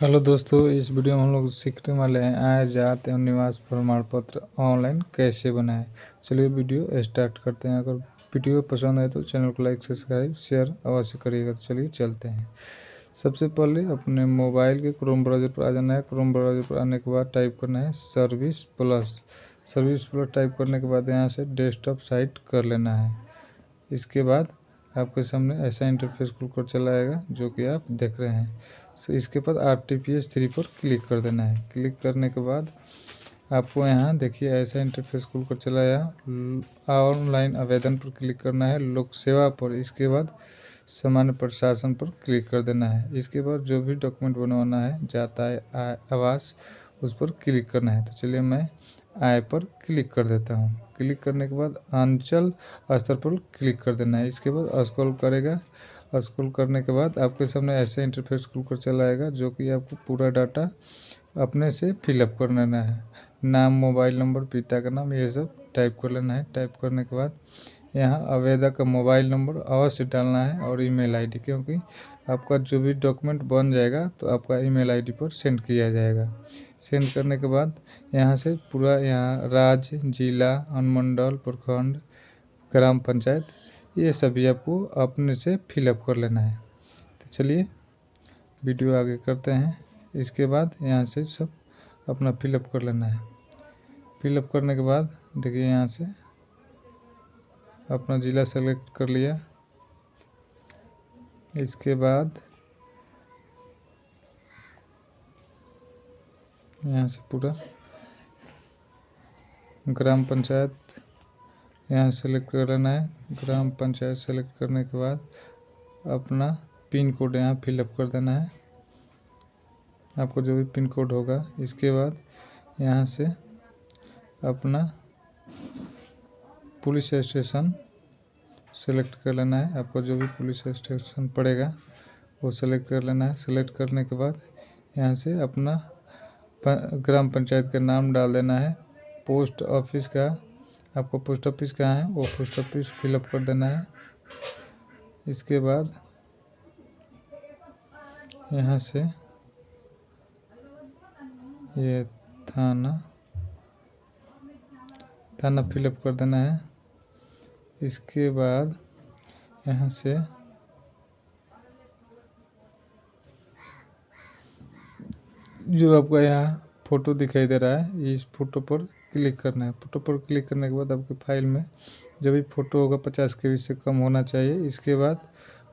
Hello दोस्तों, इस video में हम लोग सीखने वाले हैं आय जात एवं निवास प्रमाण पत्र ऑनलाइन कैसे बनाएं। चलिए वीडियो स्टार्ट करते हैं। अगर वीडियो पसंद आए तो चैनल को लाइक सब्सक्राइब शेयर अवश्य करिएगा। तो चलिए चलते हैं। सबसे पहले अपने मोबाइल के क्रोम ब्राउज़र पर आ जाना है। क्रोम ब्राउज़र पर आने के बाद टाइप करना है service plus. Service plus type करने के बाद यहाँ से डेस्कटॉप साइट कर लेना है। इसके बाद आपके सामने ऐसा इंटरफेस खुलकर चला आएगा जो कि आप देख रहे हैं। इसके बाद RTPS 3 पर क्लिक कर देना है। क्लिक करने के बाद आपको यहाँ देखिए ऐसा इंटरफेस खुलकर चला आया। ऑनलाइन आवेदन पर क्लिक करना है, लोक सेवा पर। इसके बाद सामान्य प्रशासन पर क्लिक कर देना है। इसके बाद जो भी डॉक्यूमेंट बनवाना है, जाता है आवास, उस पर क्लिक करना है। तो चलिए मैं आय पर क्लिक कर देता हूँ। क्लिक करने के बाद अंचल स्तर पर क्लिक कर देना है। इसके बाद स्क्रॉल करेगा। स्क्रॉल करने के बाद आपके सामने ऐसे इंटरफेस खुलकर चला आएगा जो कि आपको पूरा डाटा अपने से फिलअप कर लेना है। नाम, मोबाइल नंबर, पिता का नाम, ये सब टाइप कर लेना है। टाइप करने के बाद यहाँ आवेदक का मोबाइल नंबर अवश्य डालना है और ईमेल आईडी, क्योंकि आपका जो भी डॉक्यूमेंट बन जाएगा तो आपका ईमेल आईडी पर सेंड किया जाएगा। सेंड करने के बाद यहाँ से पूरा यहाँ राज्य, जिला, अनुमंडल, प्रखंड, ग्राम पंचायत, ये सभी आपको अपने से फिलअप कर लेना है। तो चलिए वीडियो आगे करते हैं। इसके बाद यहाँ से सब अपना फिलअप कर लेना है। फिलअप करने के बाद देखिए यहाँ से अपना ज़िला सेलेक्ट कर लिया। इसके बाद यहाँ से पूरा ग्राम पंचायत यहाँ सेलेक्ट कर लेना है। ग्राम पंचायत सेलेक्ट करने के बाद अपना पिन कोड यहाँ फिलअप कर देना है, आपको जो भी पिन कोड होगा। इसके बाद यहाँ से अपना पुलिस स्टेशन सेलेक्ट कर लेना है, आपको जो भी पुलिस स्टेशन पड़ेगा वो सेलेक्ट कर लेना है। सेलेक्ट करने के बाद यहाँ से अपना ग्राम पंचायत का नाम डाल देना है। पोस्ट ऑफिस का, आपको पोस्ट ऑफिस कहाँ है वो पोस्ट ऑफिस फिलअप कर देना है। इसके बाद यहाँ से ये थाना फिलअप कर देना है। इसके बाद यहाँ से जो आपका यहाँ फ़ोटो दिखाई दे रहा है, इस फ़ोटो पर क्लिक करना है। फ़ोटो पर क्लिक करने के बाद आपके फाइल में जो भी फ़ोटो होगा 50 KB से कम होना चाहिए। इसके बाद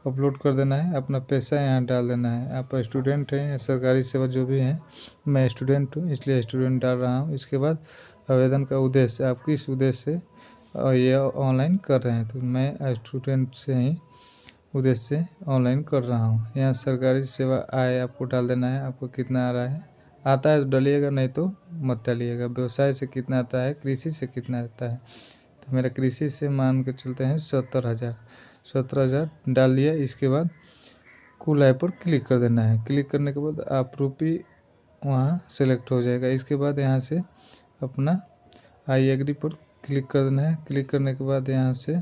अपलोड कर देना है। अपना पैसा यहाँ डाल देना है। आप स्टूडेंट हैं या सरकारी सेवा जो भी हैं, मैं स्टूडेंट हूँ इसलिए स्टूडेंट डाल रहा हूँ। इसके बाद आवेदन का उद्देश्य, आप किस उद्देश्य से ये ऑनलाइन कर रहे हैं, तो मैं स्टूडेंट से ही उद्देश्य से ऑनलाइन कर रहा हूँ। यहाँ सरकारी सेवा आय आपको डाल देना है, आपको कितना आ रहा है। आता है तो डालिएगा, नहीं तो मत डालिएगा। व्यवसाय से कितना आता है, कृषि से कितना आता है, तो मेरा कृषि से मान के चलते हैं 17,000 डाल दिया। इसके बाद कुल आय पर क्लिक कर देना है। क्लिक करने के बाद आप रुपी वहाँ सेलेक्ट हो जाएगा। इसके बाद यहाँ से अपना आई एग्री पर क्लिक कर देना है। क्लिक करने के बाद यहाँ से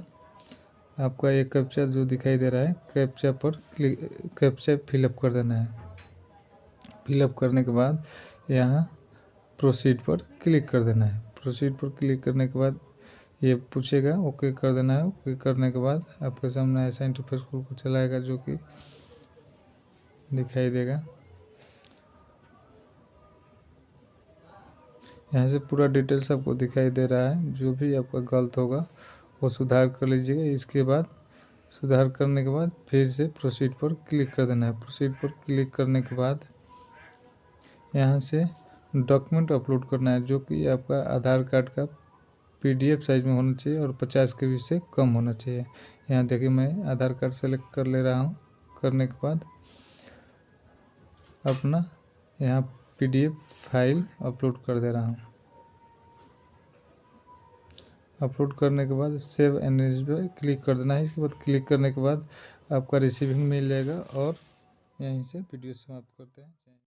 आपका एक कैप्चा जो दिखाई दे रहा है, कैप्चा पर कैप्चा फिलअप कर देना है। फिलअप करने के बाद यहाँ प्रोसीड पर क्लिक कर देना है। प्रोसीड पर क्लिक करने के बाद ये पूछेगा, ओके कर देना है। ओके करने के बाद आपके सामने ऐसा इंटरफेस खुल कर चलाएगा जो कि दिखाई देगा। यहाँ से पूरा डिटेल्स आपको दिखाई दे रहा है। जो भी आपका गलत होगा वो सुधार कर लीजिएगा। इसके बाद सुधार करने के बाद फिर से प्रोसीड पर क्लिक कर देना है। प्रोसीड पर क्लिक करने के बाद यहाँ से डॉक्यूमेंट अपलोड करना है, जो कि आपका आधार कार्ड का PDF साइज में होना चाहिए और 50 KB से कम होना चाहिए। यहाँ देखिए मैं आधार कार्ड सेलेक्ट कर ले रहा हूँ। करने के बाद अपना यहाँ PDF फाइल अपलोड कर दे रहा हूँ। अपलोड करने के बाद सेव एज पे क्लिक कर देना है। इसके बाद क्लिक करने के बाद आपका रिसीविंग मिल जाएगा और यहीं से वीडियो समाप्त करते हैं।